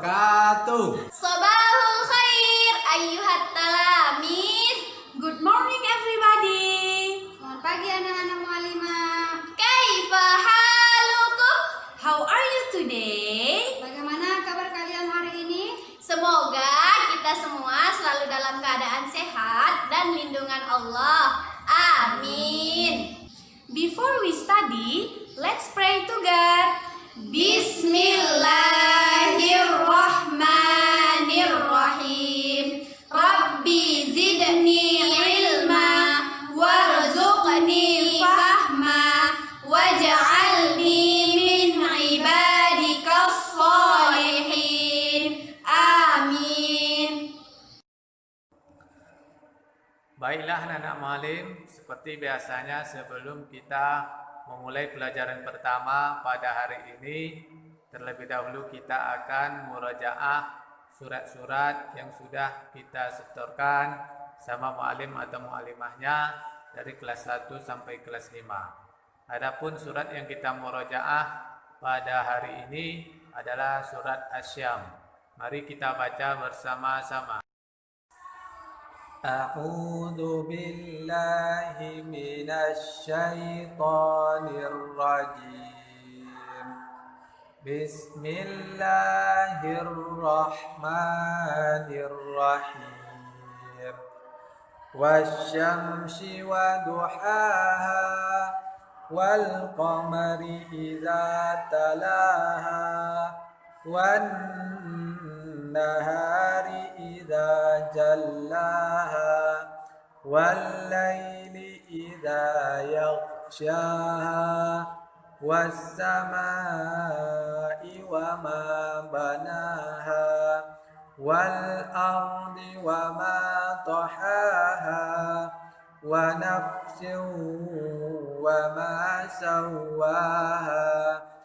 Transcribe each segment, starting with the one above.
wabarakatuh. Sabahul khair ayyuhat talamis. Good morning everybody. Selamat pagi anak-anak mualimah. Kaifa halukum? How are you today? Bagaimana kabar kalian hari ini? Semoga kita semua selalu dalam keadaan sehat dan lindungan Allah. Amin. Before we study, let's pray to God. Bismillahirrahmanirrahim. Rabbi zidni ilma warzuqni fahma waj'alni min ibadikas shalihin. Amin. Baiklah anak-anak mualim, seperti biasanya sebelum kita memulai pelajaran pertama pada hari ini, terlebih dahulu kita akan murajaah surat-surat yang sudah kita setorkan sama mualim atau mualimahnya dari kelas 1 sampai kelas 5. Adapun surat yang kita murajaah pada hari ini adalah surat Asy-Syam. Mari kita baca bersama-sama. A'udzu billahi minasy syaithanir rajim. Bismillahirrahmanirrahim. Wasyamsi wa duhaha wal qamari idza talaha wan nahari idza jallaha wal laili idza yaghshaha was samai wa ma banaha wal ardi wa ma tahaha wa nafsin wa ma sawaha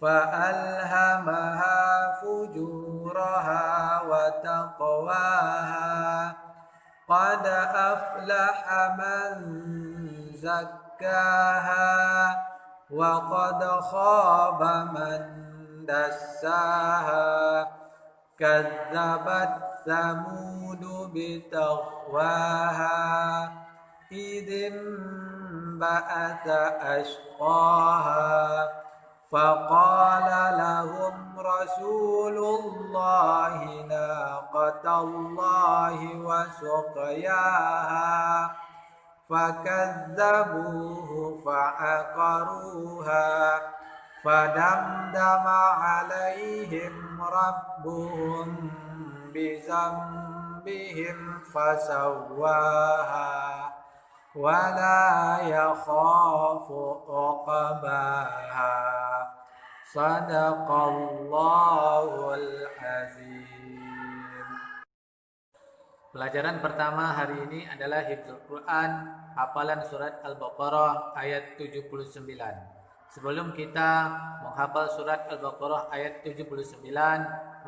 فألهمها فجورها وتقواها قد أفلح من زكاها وقد خاب من دساها كذبت ثمود بتقواها إذ انبعث أشقاها فقال لهم رسول الله ناقة الله وسقياها فكذبوه فعقروها فدمدم عليهم ربهم بذنبهم فسواها ولا يخاف عقباها Sadaqallahul azim. Pelajaran pertama hari ini adalah Hifdzul Quran, hafalan surat Al-Baqarah ayat 79. Sebelum kita menghafal surat Al-Baqarah ayat 79,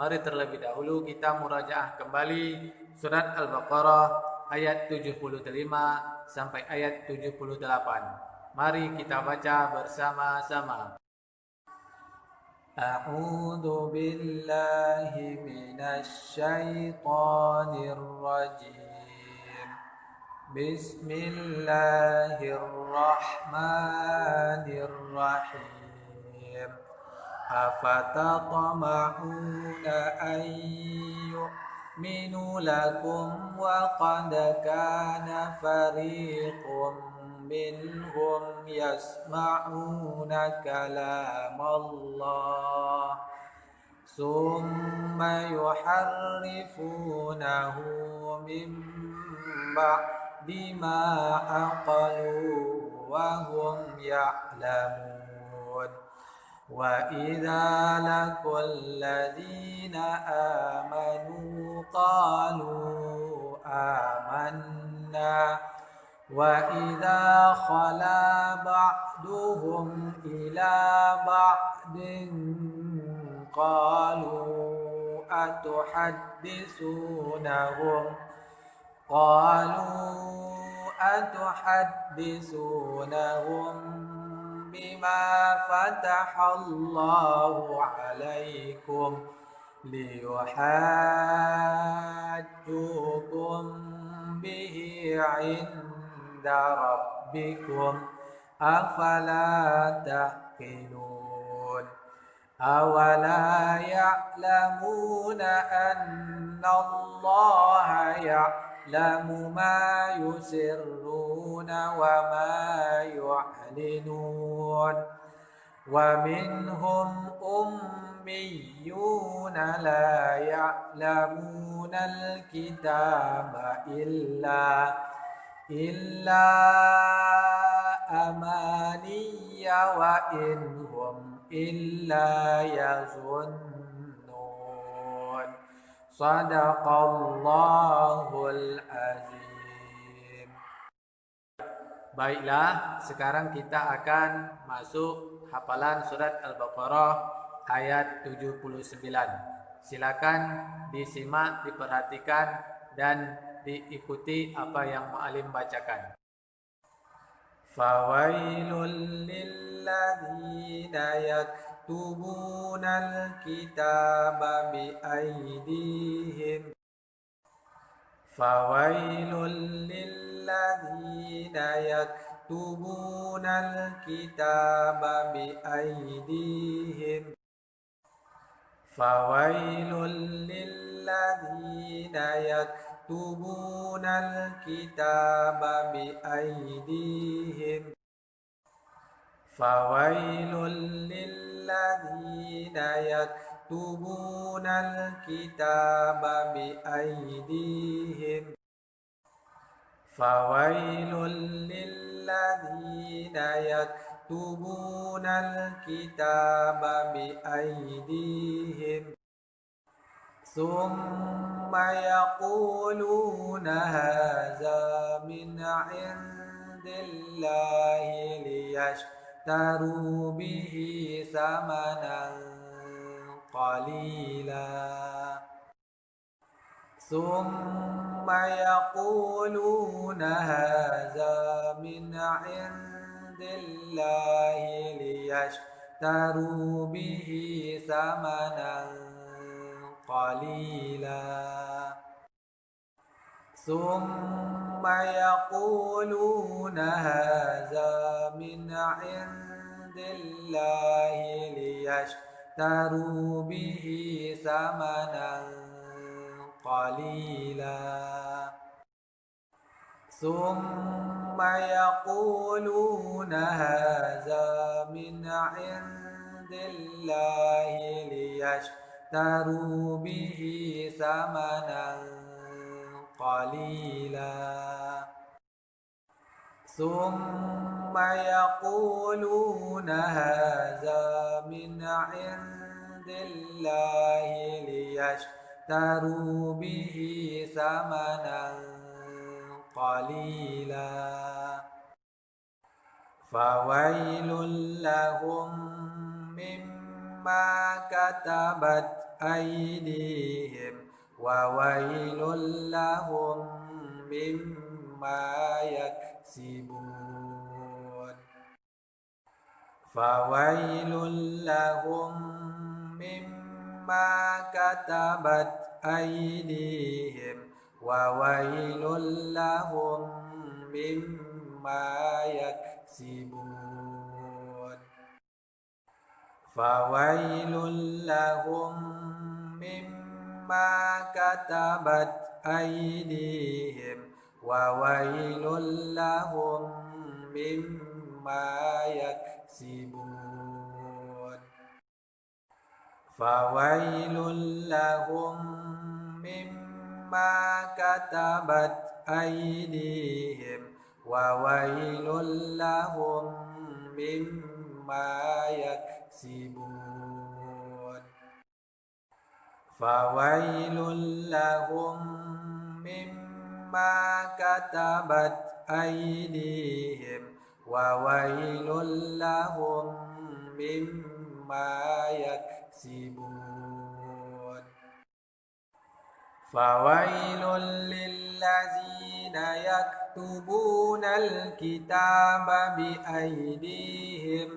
mari terlebih dahulu kita murajaah kembali surat Al-Baqarah ayat 75 sampai ayat 78. Mari kita baca bersama-sama. A'udzu billahi minasy syaithanir rajim. Bismillahirrahmanirrahim. Afatatma'una an yu'minu lakum wa qad kana fariqun minhum yasma'una kalam Allah summa yuharrifunahu min ba'di ma aqalu wa hum ya'lamun wa idza laqul ladzina amanu qalu amanna وَإِذَا خَلَا بَعْضُهُمْ إِلَى بَعْضٍ قَالُوا أَتُحَدِّثُونَهُمْ بِمَا فَتَحَ اللَّهُ عَلَيْكُمْ ليحاجوكم به عند ربكم أفلا تعقلون أولا يعلمون أن الله يعلم ما يسرون وما يعلنون ومنهم أميون لا يعلمون الكتاب إلا أماني وإن هم إلا يظنون صدق الله العظيم. Baiklah, sekarang kita akan masuk hafalan surat Al-Baqarah ayat 79. Silakan disimak, diperhatikan dan diikuti apa yang muallim bacakan. Fawailul lilladzina yaktubunal kitaba biaydihim Fawailul lilladzina yaktubunal kitaba biaydihim Fawailul lilladzina yaktubunal kitaba biaydihim Fawailul lilladzina yaktubunal kitaba biaydihim Fawailul lilladzina yaktubunal kitaba biaydihim Thumma yaquluna hadza min indillahi liyashtaru bihi thamanan qalila Thumma yaquluna hadza min indillahi liyashtaru bihi thamanan qalila Thumma yaquluna hadza min indillahi liyashtaru bihi thamanan qalila Thumma yaquluna hadza min indillahi liyashtaru bihi thamanan qalila Thumma yaquluna hadza min indillahi liyashtaru bihi thamanan qalila Fawailul lahum mimma katabat aydihim wa wailul lahum mimma yaksibun Fawailul lahum mimma katabat aydihim wa wailul lahum mimma yaksibun Fawailul lahum mimma katabat aydihim wa wailul lahum mimma yaksibun Fawailul lahum mimma katabat aydihim wa wailul lahum mimma yaksibun Fawailul lahum mimma katabat aydihim wa wailul lahum mimma yaksibun Fawailul lilladzina yaktubunal kitaba biaydihim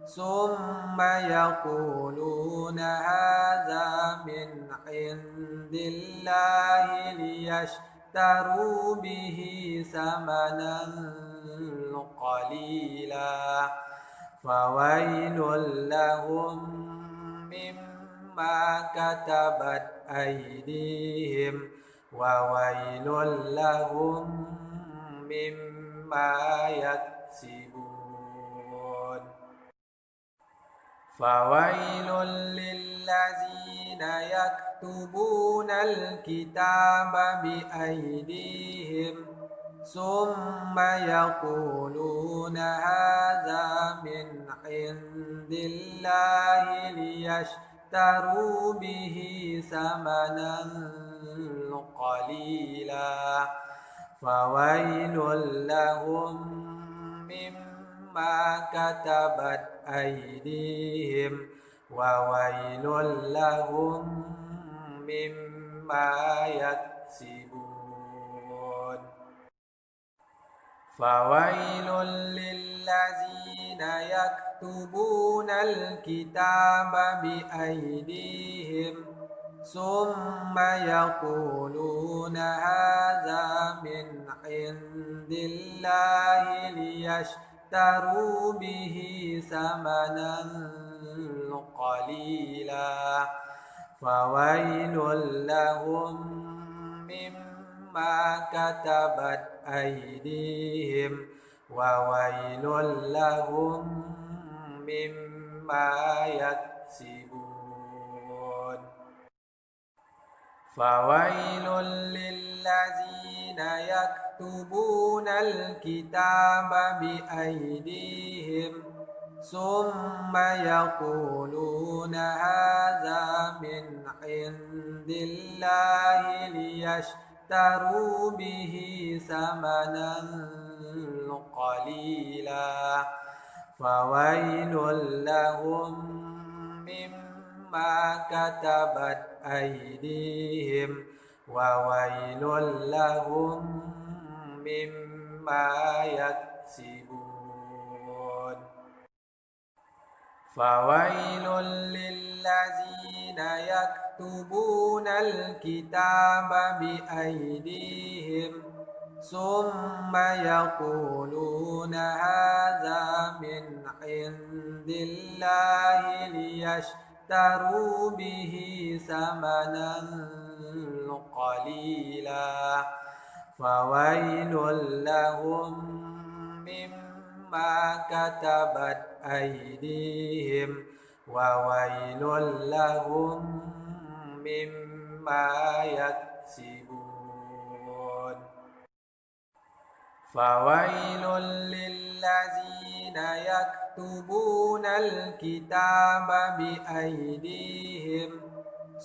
ثم يقولون هذا من عند الله ليشتروا به ثمنا قليلا فويل لهم مما كتبت أيديهم وويل لهم مما يكسبون فويل للذين يكتبون الكتاب بأيديهم ثم يقولون هذا من عند الله ليشتروا به ثمنا قليلا فويل لهم مما كتبت أيديهم وويل لهم مما يكسبون فويل للذين يكتبون الكتاب بأيديهم ثم يقولون هذا من عند الله ليشتروا به ثمنا قليلا فويل لهم مما كتبت أيديهم وويل لهم مما يكسبون فويل للذين يكتبون الكتاب بأيديهم ثم يقولون هذا من عند الله ليشتروا به ثمنا قليلا فويل لهم مما كتبت أيديهم وويل لهم مما يكسبون فويل للذين يكتبون الكتاب بأيديهم ثم يقولون هذا من عند الله ليشتروا به ثمنا قليلا فويل لهم مما كتبت أيديهم وويل لهم مما يكسبون فويل للذين يكتبون الكتاب بأيديهم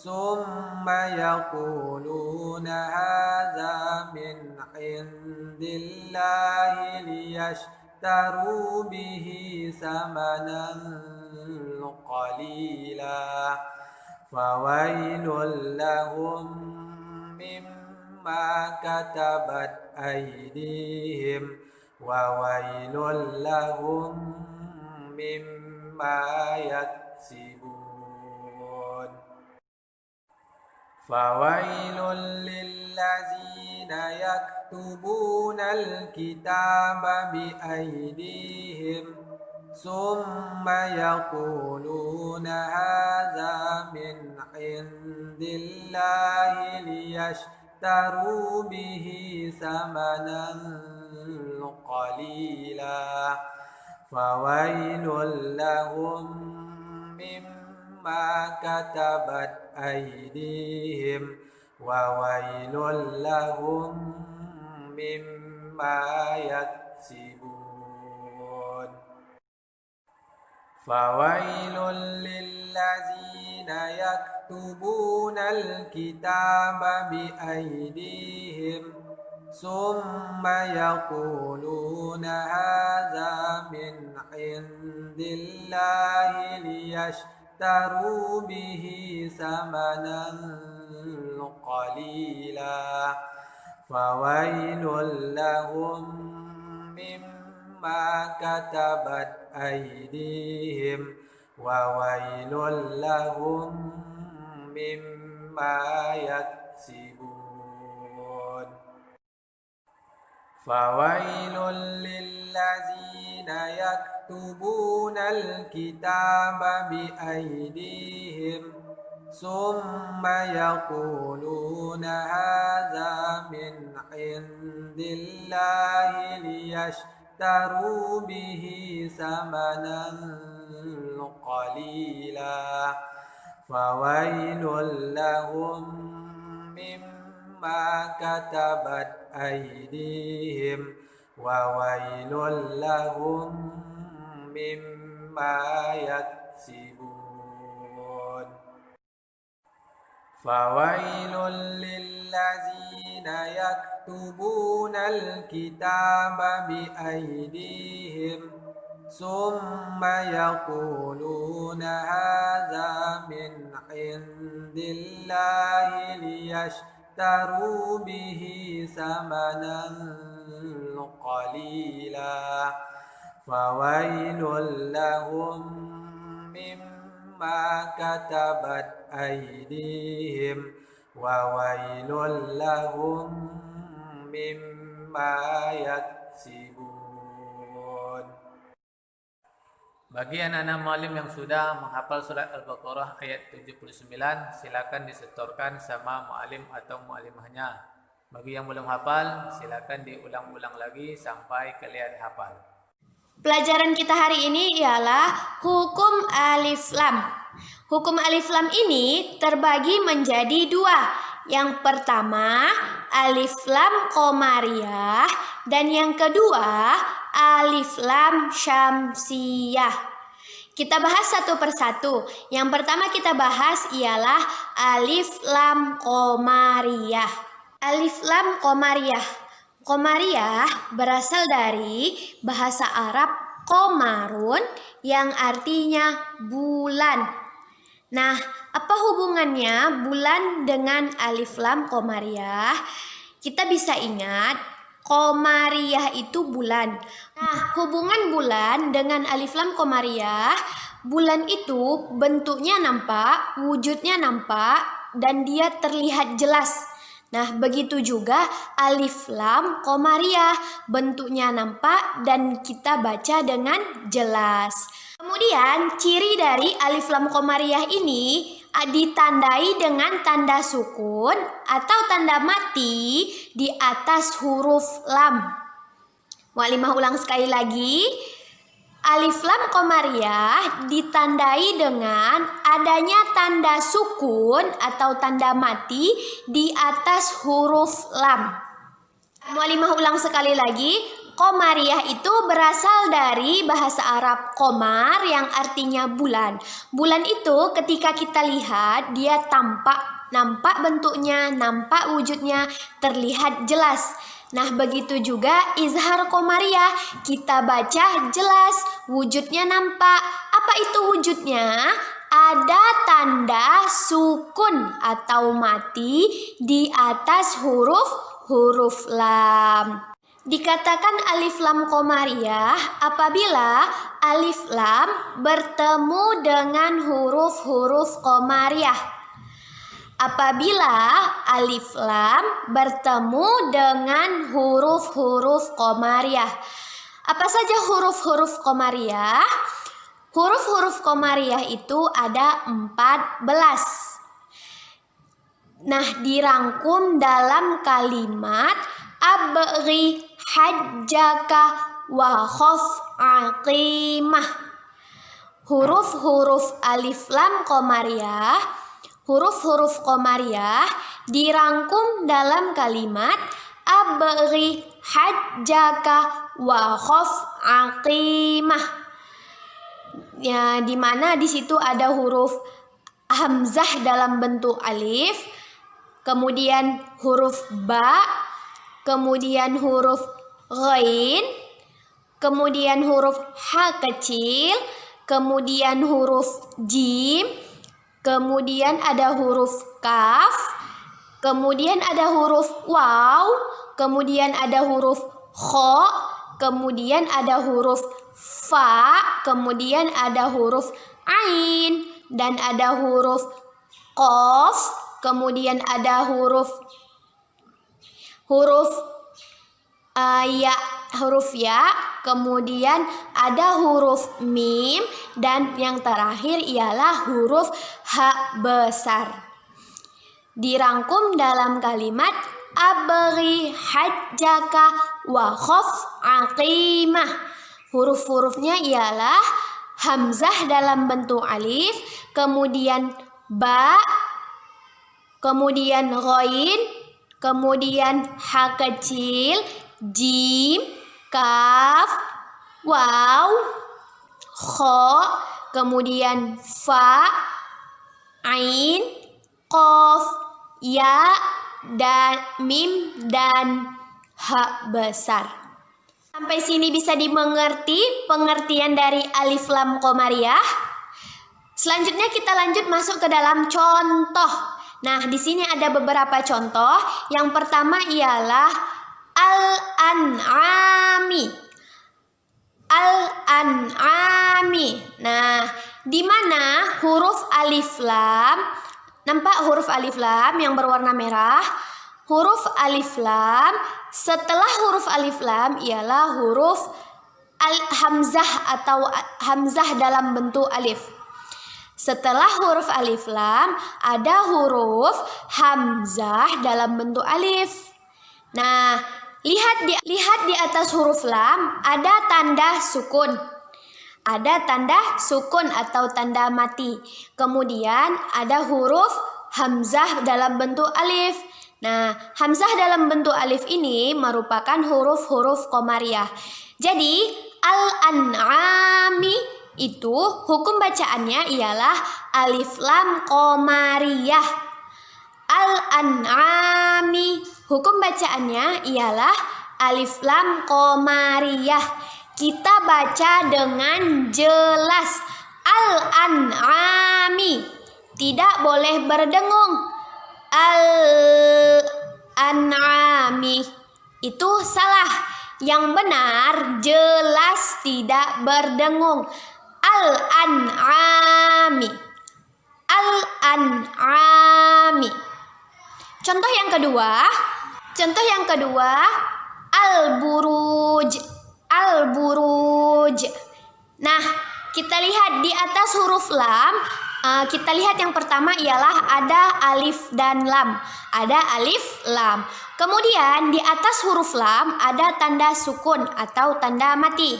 ثم يقولون هذا من عند الله ليشتروا به ثمنا قليلا فويل لهم مما كتبت أيديهم وويل لهم مما يكسبون فويل للذين يكتبون الكتاب بأيديهم ثم يقولون هذا من عند الله ليشتروا به ثمنا قليلا فويل لهم مما كتبت أيديهم وويل لهم مما يكسبون فويل للذين يكتبون الكتاب بأيديهم ثم يقولون هذا من عند الله ليشتروا به ثمنا قليلا فويل لهم مما كتبت أيديهم وويل لهم مما يكسبون فويل للذين يكتبون الكتاب بأيديهم ثم يقولون هذا من عند الله ليشتروا به ثمنا قليلا فويل لهم مما كتبت أيديهم وويل لهم مما يكسبون فويل للذين يكتبون الكتاب بأيديهم ثم يقولون هذا من عند الله ليشتروا به ثمنا قليلا فويل لهم مما كتبت أيديهم وويل لهم مما يكسبون. Bagi anak-anak muallim yang sudah menghafal surat Al-Baqarah ayat 79, silakan disetorkan sama muallim atau muallimahnya. Bagi yang belum hafal, silakan diulang-ulang lagi sampai kalian hafal. Pelajaran kita hari ini ialah hukum alif lam. Hukum alif lam ini terbagi menjadi dua. Yang pertama, alif lam qamariyah, dan yang kedua, alif lam syamsiyah. Kita bahas satu persatu. Yang pertama kita bahas ialah alif lam qamariyah. Alif lam qamariyah. Qamariyah berasal dari bahasa Arab qamarun yang artinya bulan. Nah, apa hubungannya bulan dengan alif lam qamariyah? Kita bisa ingat qamariyah itu bulan. Nah, hubungan bulan dengan alif lam qamariyah, bulan itu bentuknya nampak, wujudnya nampak, dan dia terlihat jelas. Nah, begitu juga alif lam qamariyah, bentuknya nampak dan kita baca dengan jelas. Kemudian ciri dari alif lam qamariyah ini ditandai dengan tanda sukun atau tanda mati di atas huruf lam. Muallimah ulang sekali lagi. Alif lam qamariyah ditandai dengan adanya tanda sukun atau tanda mati di atas huruf lam. Muallimah ulang sekali lagi. Qamariyah itu berasal dari bahasa Arab qamar yang artinya bulan. Bulan itu ketika kita lihat dia nampak bentuknya, nampak wujudnya, terlihat jelas. Nah, begitu juga izhar qamariyah, kita baca jelas, wujudnya nampak. Apa itu wujudnya? Ada tanda sukun atau mati di atas huruf lam. Dikatakan alif lam qamariyah apabila alif lam bertemu dengan huruf-huruf qamariyah. Apabila alif lam bertemu dengan huruf-huruf qamariyah. Apa saja huruf-huruf qamariyah? Huruf-huruf qamariyah itu ada 14. Nah, dirangkum dalam kalimat abghi hajjaka wa khaf aqimah. Huruf-huruf alif lam qamariyah, huruf-huruf qamariyah dirangkum dalam kalimat abghi hajjaka wa khaf aqimah. Ya, di mana di situ ada huruf hamzah dalam bentuk alif, kemudian huruf ba, kemudian huruf ghain, kemudian huruf ha kecil, kemudian huruf jim, kemudian ada huruf kaf, kemudian ada huruf waw, kemudian ada huruf kha, kemudian ada huruf fa, kemudian ada huruf ain, dan ada huruf qaf, kemudian ada huruf ya, kemudian ada huruf mim, dan yang terakhir ialah huruf ha besar. Dirangkum dalam kalimat abghi hajjaka wa khaf aqimah. Huruf-hurufnya ialah hamzah dalam bentuk alif, kemudian ba, kemudian ghain, kemudian ha kecil, jim, kaf, waw, kha, kemudian fa, ain, qaf, ya, dan mim, dan ha besar. Sampai sini bisa dimengerti pengertian dari alif lam qamariyah. Selanjutnya kita lanjut masuk ke dalam contoh. Nah, di sini ada beberapa contoh. Yang pertama ialah al-an'ami. Al-an'ami. Nah, di mana huruf alif lam, nampak huruf alif lam yang berwarna merah? Huruf alif lam, setelah huruf alif lam ialah huruf hamzah atau hamzah dalam bentuk alif. Setelah huruf alif lam ada huruf hamzah dalam bentuk alif. Nah, lihat di atas huruf lam ada tanda sukun. Ada tanda sukun atau tanda mati. Kemudian ada huruf hamzah dalam bentuk alif. Nah, hamzah dalam bentuk alif ini merupakan huruf-huruf qamariyah. Jadi, al-an'ami itu hukum bacaannya ialah alif lam qamariyah. Al-an'ami hukum bacaannya ialah alif lam qamariyah. Kita baca dengan jelas. Al-an'ami, tidak boleh berdengung. Al-an'ami itu salah. Yang benar jelas tidak berdengung. Al-an'ami. Al-an'ami. Contoh yang kedua, al-buruj. Al-buruj. Nah, kita lihat di atas huruf lam. Kita lihat yang pertama ialah ada alif dan lam. Ada alif lam. Kemudian di atas huruf lam ada tanda sukun atau tanda mati.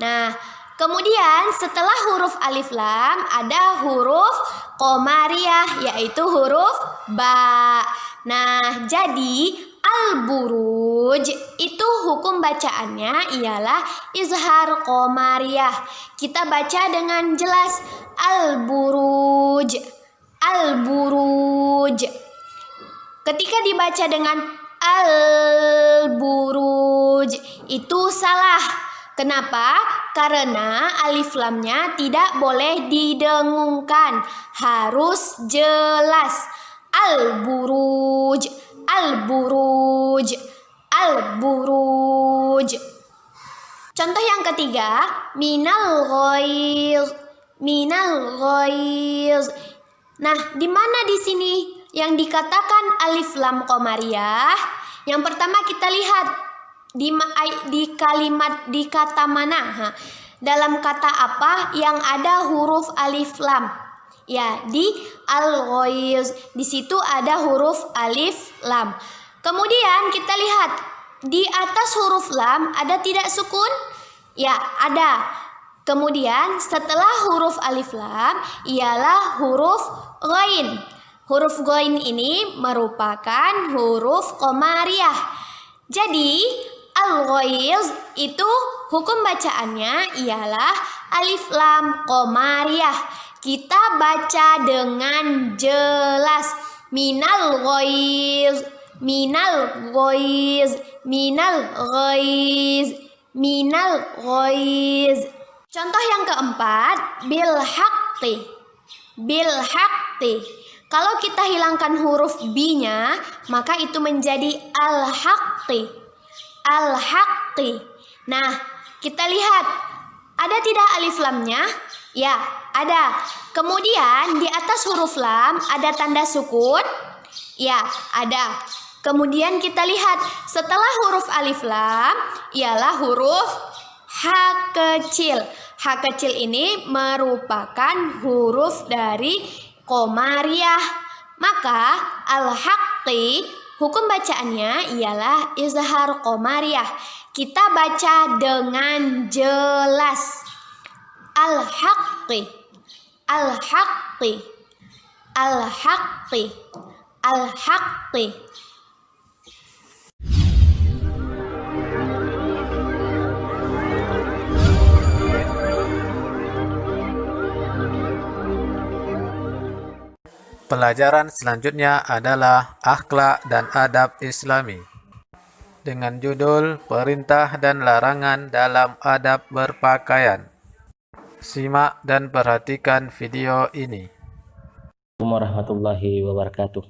Nah, kemudian setelah huruf alif lam ada huruf qamariyah, yaitu huruf ba. Nah, jadi al-buruj itu hukum bacaannya ialah izhar qamariyah. Kita baca dengan jelas. Al-buruj. Al-buruj. Ketika dibaca dengan al-buruj itu salah. Kenapa? Karena alif lamnya tidak boleh didengungkan. Harus jelas. Al-buruj. Al-buruj. Al-buruj. Contoh yang ketiga, minal ghaiz. Minal ghaiz. Nah, di mana di sini yang dikatakan alif lam qamariyah? Yang pertama kita lihat di kalimat, di kata mana? Dalam kata apa yang ada huruf alif lam? Ya, di al-ghaiz. Di situ ada huruf alif lam. Kemudian kita lihat di atas huruf lam ada tidak sukun? Ya, ada. Kemudian setelah huruf alif lam ialah huruf ghain. Huruf ghain ini merupakan huruf qamariyah. Jadi al-ghaiz itu hukum bacaannya ialah alif lam qamariyah. Kita baca dengan jelas. Minal ghaiz. Minal ghaiz. Minal ghaiz. Minal ghaiz. Contoh yang keempat, bil haqqi. Bil haqqi. Kalau kita hilangkan huruf B-nya, maka itu menjadi al-haqqi. Al-haqqi. Nah, kita lihat Ada tidak alif lamnya? Ya, ada. Kemudian di atas huruf lam ada tanda sukun? Ya, ada. Kemudian kita lihat setelah huruf alif lam ialah huruf H kecil. H kecil ini merupakan huruf dari Qamariyah. Maka al-haqqi hukum bacaannya ialah izhar Qamariyah. Kita baca dengan jelas. Al-haqqi, al-haqqi, al-haqqi, al-haqqi. Pelajaran selanjutnya adalah akhlak dan adab Islami dengan judul Perintah dan Larangan dalam Adab Berpakaian. Simak dan perhatikan video ini. Assalamualaikum warahmatullahi wabarakatuh.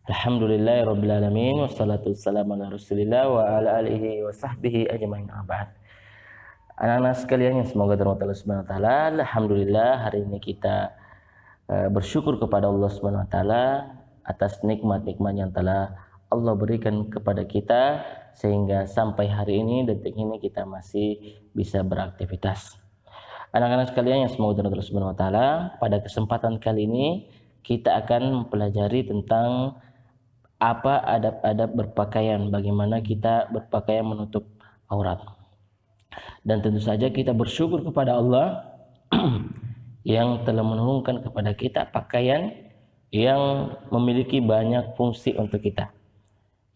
Alhamdulillahirabbil alamin wassalatu wassalamu ala Rasulillah wa ala alihi wa sahbihi ajmain. Ba'd. Anak-anak sekalian yang semoga dirahmati Allah Subhanahu wa taala, alhamdulillah hari ini kita bersyukur kepada Allah Subhanahu wa taala atas nikmat-nikmat yang telah Allah berikan kepada kita sehingga sampai hari ini, detik ini kita masih bisa beraktivitas. Anak-anak sekalian yang semoga dirahmati Allah Subhanahu wa taala, pada kesempatan kali ini kita akan mempelajari tentang apa adab-adab berpakaian, bagaimana kita berpakaian menutup aurat. Dan tentu saja kita bersyukur kepada Allah yang telah menurunkan kepada kita pakaian yang memiliki banyak fungsi untuk kita.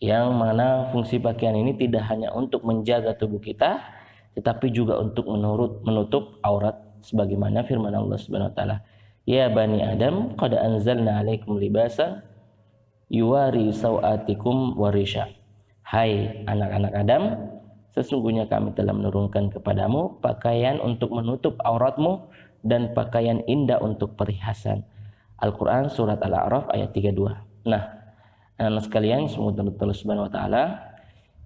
Yang mana fungsi pakaian ini tidak hanya untuk menjaga tubuh kita, tetapi juga untuk menutup aurat sebagaimana firman Allah Subhanahu wa taala, "Ya bani Adam, qad anzalna 'alaikum libasan yuwari sawatikum warisha." Hai anak-anak Adam, sesungguhnya kami telah menurunkan kepadamu pakaian untuk menutup auratmu dan pakaian indah untuk perhiasan. Al-Quran surat Al-A'raf ayat 32. Nah, anak-anak sekalian, semoga Allah Subhanahu wa taala,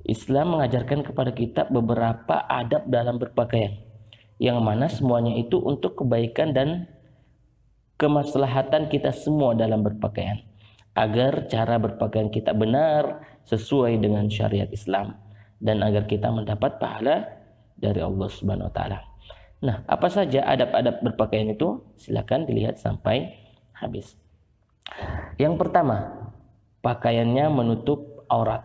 Islam mengajarkan kepada kita beberapa adab dalam berpakaian, yang mana semuanya itu untuk kebaikan dan kemaslahatan kita semua dalam berpakaian, agar cara berpakaian kita benar sesuai dengan syariat Islam dan agar kita mendapat pahala dari Allah Subhanahu wa taala. Nah, apa saja adab-adab berpakaian itu? Silakan dilihat sampai habis. Yang pertama, pakaiannya menutup aurat.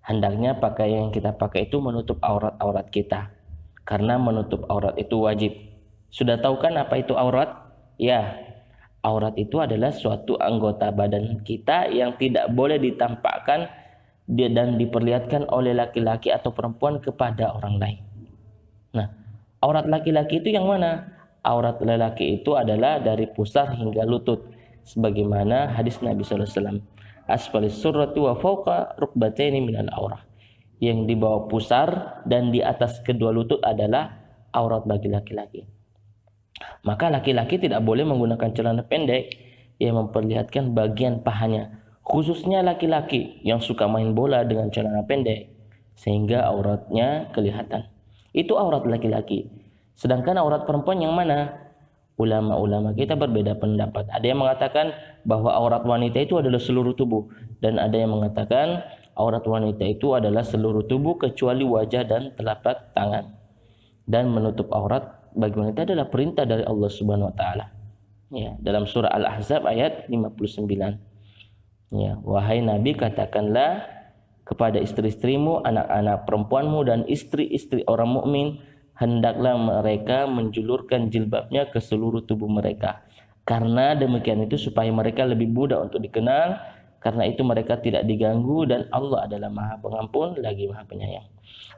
Hendaknya pakaian yang kita pakai itu menutup aurat-aurat kita. Karena menutup aurat itu wajib. Sudah tahu kan apa itu aurat? Ya, aurat itu adalah suatu anggota badan kita yang tidak boleh ditampakkan dan diperlihatkan oleh laki-laki atau perempuan kepada orang lain. Nah, aurat laki-laki itu yang mana? Aurat lelaki itu adalah dari pusar hingga lutut, sebagaimana hadis Nabi SAW, asfalis surrati wa fawqa rukbataini minal aurah. Yang di bawah pusar dan di atas kedua lutut adalah aurat bagi laki-laki. Maka laki-laki tidak boleh menggunakan celana pendek yang memperlihatkan bagian pahanya, khususnya laki-laki yang suka main bola dengan celana pendek sehingga auratnya kelihatan. Itu aurat laki-laki. Sedangkan aurat perempuan yang mana? Ulama-ulama kita berbeda pendapat. Ada yang mengatakan bahwa aurat wanita itu adalah seluruh tubuh, dan ada yang mengatakan aurat wanita itu adalah seluruh tubuh kecuali wajah dan telapak tangan. Dan menutup aurat bagi wanita adalah perintah dari Allah Subhanahu wa taala. Ya, dalam surah Al-Ahzab ayat 59. Ya, wahai Nabi, katakanlah kepada istri-istrimu, anak-anak perempuanmu dan istri-istri orang mukmin, hendaklah mereka menjulurkan jilbabnya ke seluruh tubuh mereka. Karena demikian itu supaya mereka lebih mudah untuk dikenal, karena itu mereka tidak diganggu dan Allah adalah Maha Pengampun lagi Maha Penyayang.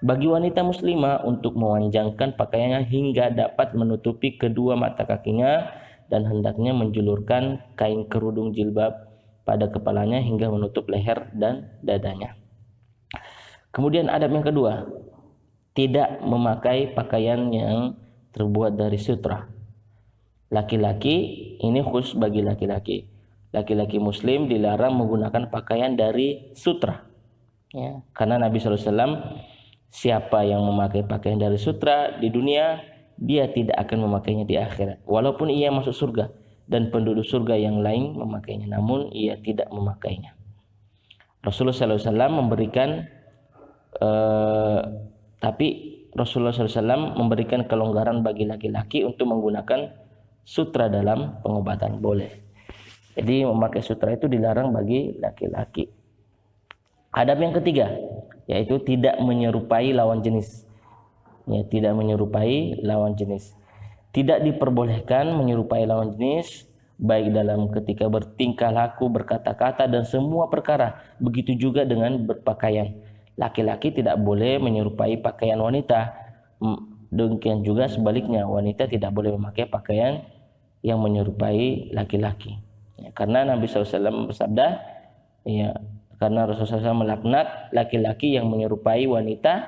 Bagi wanita muslimah untuk memanjangkan pakaiannya hingga dapat menutupi kedua mata kakinya, dan hendaknya menjulurkan kain kerudung jilbab pada kepalanya hingga menutup leher dan dadanya. Kemudian adab yang kedua, tidak memakai pakaian yang terbuat dari sutra. Laki-laki, ini khusus bagi laki-laki. Laki-laki muslim dilarang menggunakan pakaian dari sutra. Ya, karena Nabi SAW, siapa yang memakai pakaian dari sutra di dunia, dia tidak akan memakainya di akhirat. Walaupun ia masuk surga dan penduduk surga yang lain memakainya, namun ia tidak memakainya. Rasulullah SAW memberikan tapi Rasulullah SAW memberikan kelonggaran bagi laki-laki untuk menggunakan sutra dalam pengobatan, boleh. Jadi memakai sutra itu dilarang bagi laki-laki. Adab yang ketiga, yaitu tidak menyerupai lawan jenis. Ya, tidak menyerupai lawan jenis. Tidak diperbolehkan menyerupai lawan jenis, baik dalam ketika bertingkah laku, berkata-kata, dan semua perkara. Begitu juga dengan berpakaian. Laki-laki tidak boleh menyerupai pakaian wanita. Demikian juga sebaliknya, wanita tidak boleh memakai pakaian yang menyerupai laki-laki. Ya, karena Nabi SAW bersabda, ya, karena Rasulullah SAW melaknat laki-laki yang menyerupai wanita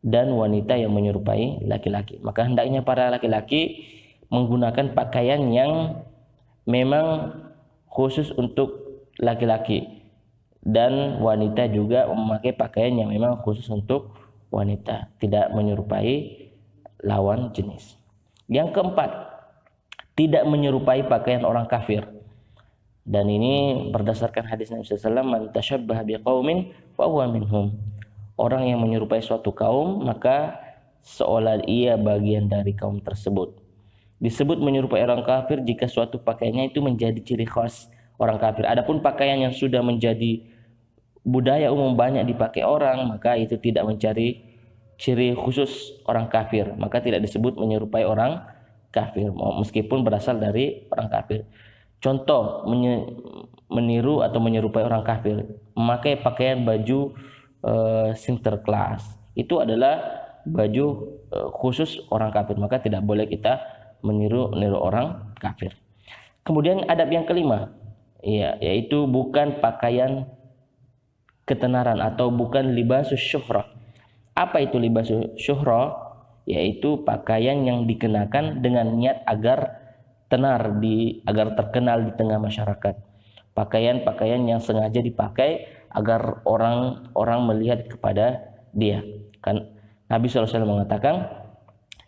dan wanita yang menyerupai laki-laki. Maka hendaknya para laki-laki menggunakan pakaian yang memang khusus untuk laki-laki, dan wanita juga memakai pakaian yang memang khusus untuk wanita, tidak menyerupai lawan jenis. Yang keempat, tidak menyerupai pakaian orang kafir. Dan ini berdasarkan hadis Nabi SAW, man tashabbaha biqaumin fa huwa minhum. Orang yang menyerupai suatu kaum, maka seolah ia bagian dari kaum tersebut. Disebut menyerupai orang kafir jika suatu pakaiannya itu menjadi ciri khas orang kafir. Adapun pakaian yang sudah menjadi budaya umum banyak dipakai orang, maka itu tidak mencari ciri khusus orang kafir, maka tidak disebut menyerupai orang kafir meskipun berasal dari orang kafir. Contoh meniru atau menyerupai orang kafir, memakai pakaian baju Sinterklas, itu adalah baju khusus orang kafir, maka tidak boleh kita meniru orang kafir. Kemudian adab yang kelima, yaitu bukan pakaian ketenaran atau bukan libasus syuhrah. Apa itu libasus syuhrah? Yaitu pakaian yang dikenakan dengan niat agar tenar, agar terkenal di tengah masyarakat. Pakaian-pakaian yang sengaja dipakai agar orang melihat kepada dia. Kan Nabi SAW mengatakan,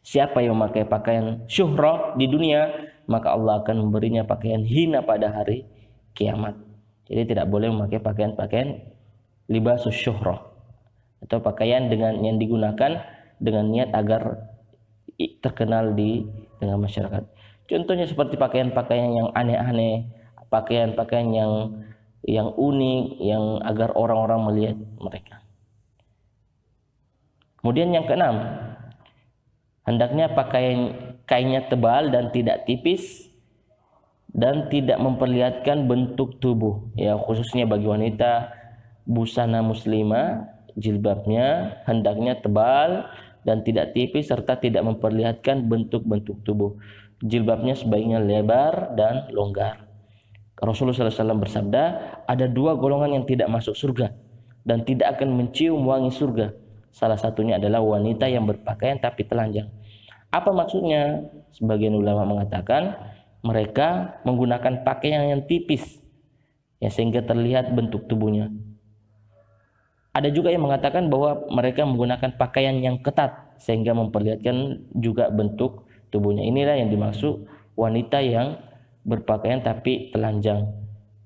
siapa yang memakai pakaian syuhrah di dunia, maka Allah akan memberinya pakaian hina pada hari kiamat. Jadi tidak boleh memakai pakaian-pakaian libasus syuhrah, atau pakaian yang digunakan dengan niat agar terkenal di tengah masyarakat. Contohnya seperti pakaian-pakaian yang aneh-aneh, pakaian-pakaian yang unik, yang agar orang-orang melihat mereka. Kemudian yang keenam, hendaknya kainnya tebal dan tidak tipis dan tidak memperlihatkan bentuk tubuh. Ya, khususnya bagi wanita, busana muslimah, jilbabnya hendaknya tebal dan tidak tipis serta tidak memperlihatkan bentuk-bentuk tubuh. Jilbabnya sebaiknya lebar dan longgar. Rasulullah SAW bersabda, ada dua golongan yang tidak masuk surga dan tidak akan mencium wangi surga. Salah satunya adalah wanita yang berpakaian tapi telanjang. Apa maksudnya? Sebagian ulama mengatakan mereka menggunakan pakaian yang tipis, ya, sehingga terlihat bentuk tubuhnya. Ada juga yang mengatakan bahwa mereka menggunakan pakaian yang ketat sehingga memperlihatkan juga bentuk tubuhnya. Inilah yang dimaksud wanita yang berpakaian tapi telanjang.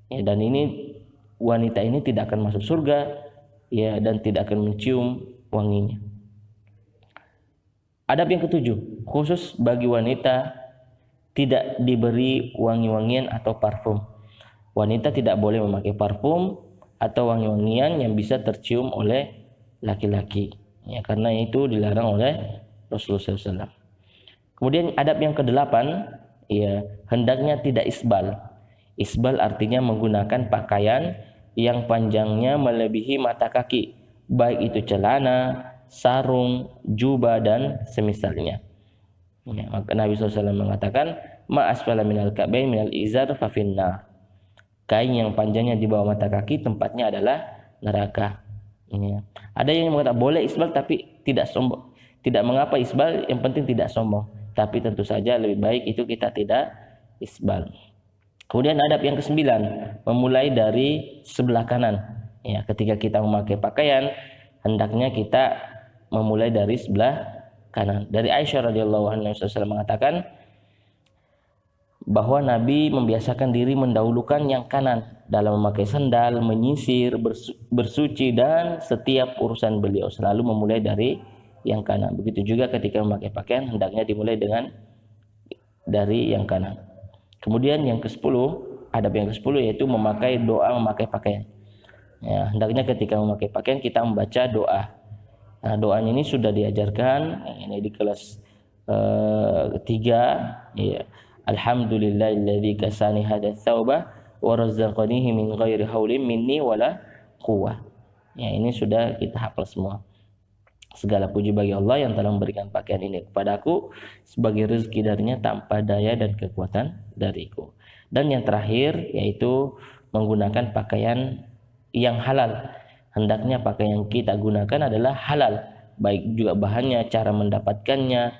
Ya, dan ini wanita ini tidak akan masuk surga, ya, dan tidak akan mencium wanginya. Adab yang ketujuh, khusus bagi wanita tidak diberi wangi-wangian atau parfum. Wanita tidak boleh memakai parfum atau wangi-wangian yang bisa tercium oleh laki-laki, ya, karena itu dilarang oleh Rasulullah SAW. Kemudian adab yang kedelapan, ya, hendaknya tidak isbal. Isbal artinya menggunakan pakaian yang panjangnya melebihi mata kaki, baik itu celana, sarung, jubah dan semisalnya. Ya, maka Nabi SAW mengatakan, ma asfala minal ka'bain minal izar fa finnar. Kain yang panjangnya di bawah mata kaki tempatnya adalah neraka. Ya. Ada yang mengatakan boleh isbal tapi tidak sombong. Tidak mengapa isbal, yang penting tidak sombong. Tapi tentu saja lebih baik itu kita tidak isbal. Kemudian adab yang kesembilan, memulai dari sebelah kanan. Ya, ketika kita memakai pakaian, hendaknya kita memulai dari sebelah kanan. Dari Aisyah radhiyallahu anha SAW mengatakan bahwa Nabi membiasakan diri mendahulukan yang kanan dalam memakai sandal, menyisir, bersuci, dan setiap urusan beliau selalu memulai dari yang kanan. Begitu juga ketika memakai pakaian hendaknya dimulai dari yang kanan. Kemudian yang ke-10, adab yang ke-10 yaitu memakai doa memakai pakaian. Ya, hendaknya ketika memakai pakaian kita membaca doa. Nah, doanya ini sudah diajarkan ini di kelas 3 ya. Alhamdulillahilladzi kasani hadha tsauba wa razzaqanihi min ghairi haulin minni wala quwwah. Ya, ini sudah kita hafal semua. Segala puji bagi Allah yang telah memberikan pakaian ini kepadaku sebagai rezeki darinya tanpa daya dan kekuatan dariku. Dan yang terakhir yaitu menggunakan pakaian yang halal. Hendaknya pakaian yang kita gunakan adalah halal, baik juga bahannya, cara mendapatkannya,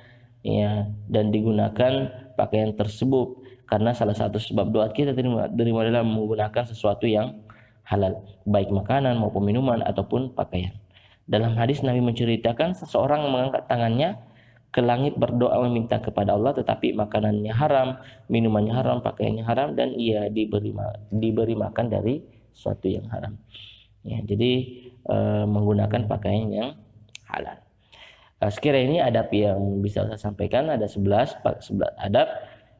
ya, dan digunakan pakaian tersebut karena salah satu sebab doa kita terima adalah menggunakan sesuatu yang halal, baik makanan maupun minuman ataupun pakaian. Dalam hadis Nabi menceritakan seseorang mengangkat tangannya ke langit berdoa meminta kepada Allah tetapi makanannya haram, minumannya haram, pakaiannya haram, dan ia diberi makan dari sesuatu yang haram. Ya, jadi menggunakan pakaian yang halal. Sekiranya ini adab yang bisa saya sampaikan, ada 11 adab,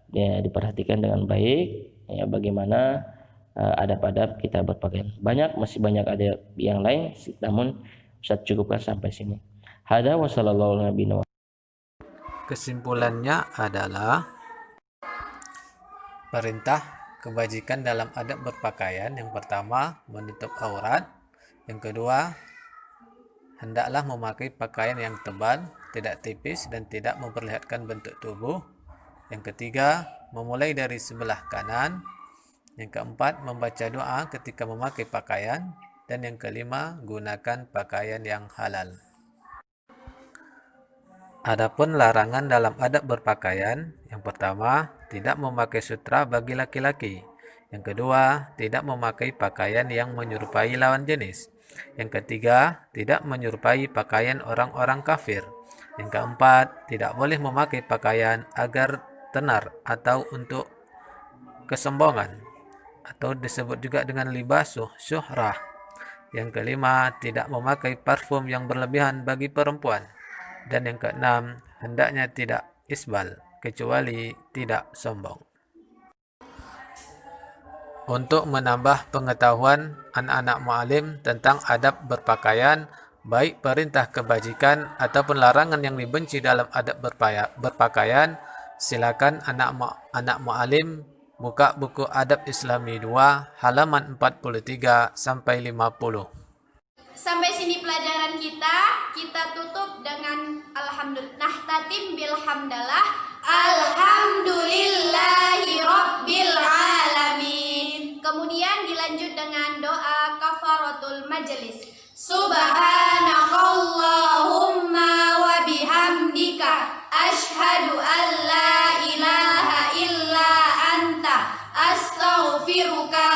ya, diperhatikan dengan baik ya, bagaimana adab-adab kita berpakaian. Masih banyak adab yang lain, namun Ustaz cukupkan sampai sini. Hada wa sallallahu alaihi wasallam. Kesimpulannya adalah perintah kebajikan dalam adab berpakaian. Yang pertama, menutup aurat. Yang kedua, hendaklah memakai pakaian yang tebal, tidak tipis dan tidak memperlihatkan bentuk tubuh. Yang ketiga, memulai dari sebelah kanan. Yang keempat, membaca doa ketika memakai pakaian. Dan yang kelima, gunakan pakaian yang halal. Adapun larangan dalam adab berpakaian, yang pertama, tidak memakai sutra bagi laki-laki. Yang kedua, tidak memakai pakaian yang menyerupai lawan jenis. Yang ketiga, tidak menyerupai pakaian orang-orang kafir. Yang keempat, tidak boleh memakai pakaian agar tenar atau untuk kesombongan, atau disebut juga dengan libasuh syuhrah. Yang kelima, tidak memakai parfum yang berlebihan bagi perempuan. Dan yang keenam, hendaknya tidak isbal, kecuali tidak sombong. Untuk menambah pengetahuan anak-anak mu'alim tentang adab berpakaian, baik perintah kebajikan ataupun larangan yang dibenci dalam adab berpakaian, silakan anak mu'alim buka buku Adab Islami 2 halaman 43 sampai 50. Sampai sini pelajaran kita. Kita tutup dengan alhamdulillah. Nahtatim bilhamdalah. Alhamdulillahi rabbil alamin. Kemudian dilanjut dengan doa kafaratul majelis. Subhanakallahumma wa bihamdika asyhadu an la ilaha illa anta astaghfiruka